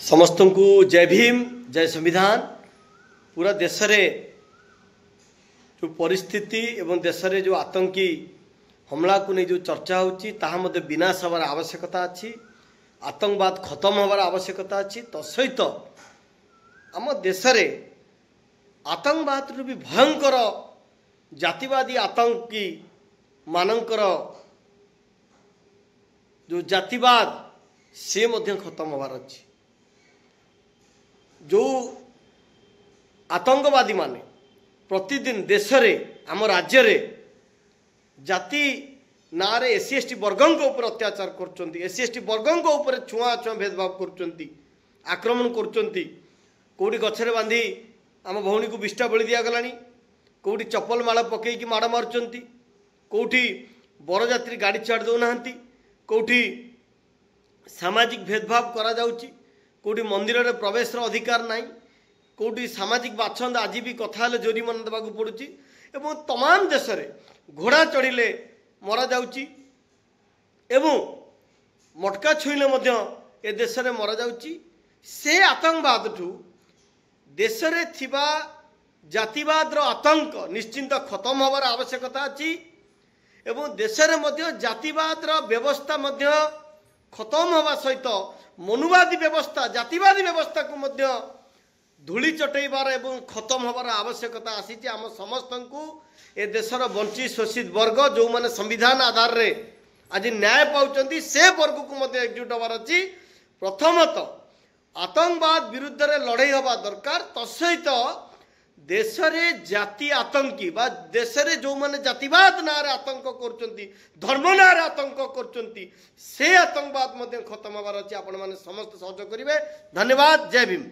समस्त को जय भीम जय संविधान। पूरा देश रे जो परिस्थिति एवं देश रे जो आतंकी हमला को नहीं जो चर्चा होची ताहा मध्य विनाश हबार आवश्यकता अच्छी, आतंकवाद खत्म हबार आवश्यकता अच्छी। तो सहित आम देश रे आतंकवाद भी भयंकर जातिवादी आतंकी मानकर जो जातिवाद से मध्य खत्म हबार अच्छी। जो आतंकवादी माने प्रतिदिन देश रे आम राज्य रे जाति ना रे एससी एसटी वर्गों के ऊपर अत्याचार करचंती, एससी एसटी वर्गों के ऊपर छुआ छुआ भेदभाव करचंती, आक्रमण करचंती। कोडी गछरे बांधी आम भौणी को बिष्टा बळी दिया गलानी, कोडी चप्पल माला पकई की माड़ मारचंती, कोठी बरजात्री गाड़ी छाड़ दो नाहंती, कोठी सामाजिक भेदभाव करा जाउची, कोटी मंदिर रे प्रवेश अधिकार नाई, कोटी सामाजिक बाछंद आज भी कथा हेले जोरिमाना देवाक पड़ुची। एवं तमाम देश रे घोड़ा चढ़िले मरा जाउची एवं मटका छुईले मध्य ए देश रे मरा जाउची। से आतंकवाद ठू देश रे थिबा जातिवाद रो आतंक निश्चिंत खत्म हबार आवश्यकता अछि एवं देश रे मध्य जातिवाद रो व्यवस्था मध्य खत्म हवा सहित मनुवादी व्यवस्था जातिवादी व्यवस्था को मध्य धूली चटैबार एवं खत्म हबार आवश्यकता आसी। आम समस्त को ए देशर वंचित शोषित वर्ग जो माने संविधान आधार रे आज न्याय पाउचंती से वर्ग को मध्य एकजुट हबार अछि। प्रथमत आतंकवाद विरुद्ध रे लड़ाई हवा दरकार। तसहित देश रे जाति आतंकी बा देश रे जो माने जातिवाद ना रे आतंक करचंती, धर्म ना रे आतंक करचंती, से आतंकवाद मध्य खत्म हबार अछि। आपण माने समस्त सहयोग करिवे। धन्यवाद। जय भीम।